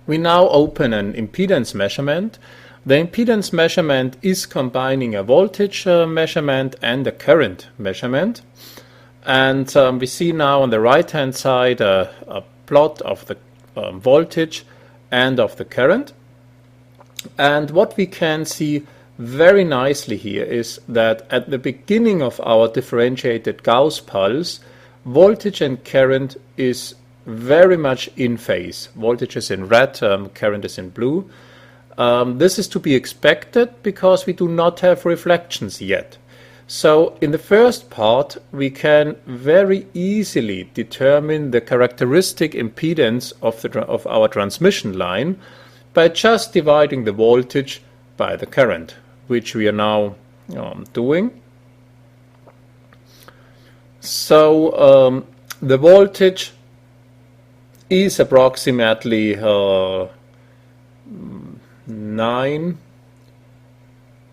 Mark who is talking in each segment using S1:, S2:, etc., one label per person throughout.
S1: We now open an impedance measurement. The impedance measurement is combining a voltage measurement and a current measurement. And we see now on the right hand side a plot of the voltage and of the current. And what we can see very nicely here is that at the beginning of our differentiated Gauss pulse, voltage and current is very much in phase. Voltage is in red, current is in blue. This is to be expected because we do not have reflections yet. So in the first part we can very easily determine the characteristic impedance of our transmission line by just dividing the voltage by the current, which we are now doing. So the voltage is approximately 9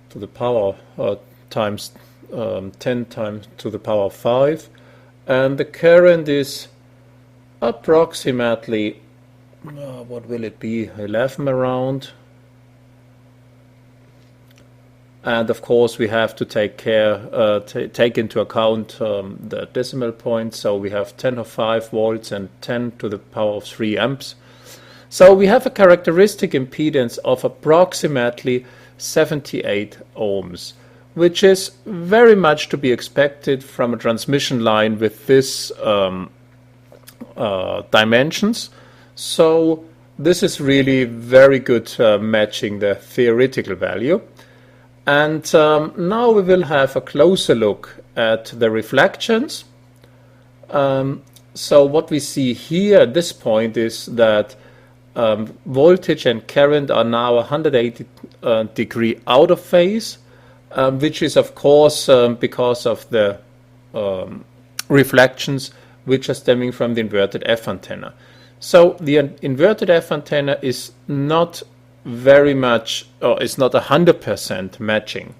S1: to the power times 10 times to the power 5, and the current is approximately what will it be, 11 around. And of course we have to take into account the decimal point, so we have 10 of 5 volts and 10 to the power of 3 amps. So we have a characteristic impedance of approximately 78 ohms, which is very much to be expected from a transmission line with this dimensions. So this is really very good matching the theoretical value. And now we will have a closer look at the reflections. So what we see here at this point is that voltage and current are now 180 degree out of phase, which is of course because of the reflections which are stemming from the inverted F antenna. So the inverted F antenna is not very much, or it's not 100% matching.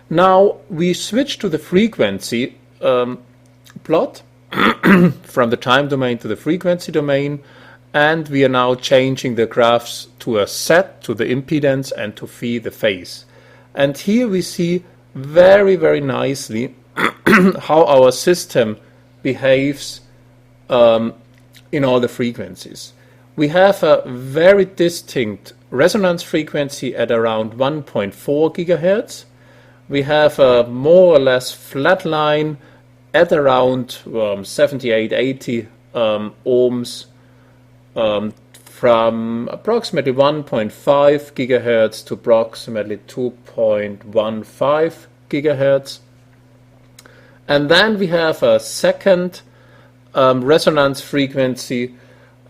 S1: Now we switch to the frequency plot from the time domain to the frequency domain, and we are now changing the graphs to a set, to the impedance, and to phi, the phase. And here we see very, very nicely how our system behaves in all the frequencies. We have a very distinct resonance frequency at around 1.4 gigahertz. We have a more or less flat line at around 78-80 ohms from approximately 1.5 gigahertz to approximately 2.15 gigahertz. And then we have a second resonance frequency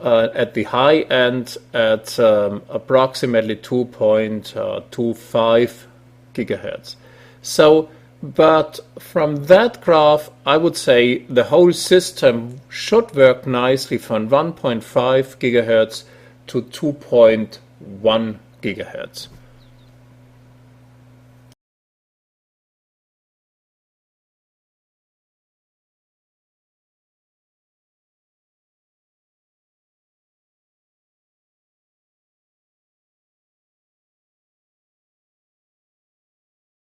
S1: at the high end at approximately 2.25 gigahertz. So, but from that graph, I would say the whole system should work nicely from 1.5 gigahertz to 2.1 gigahertz.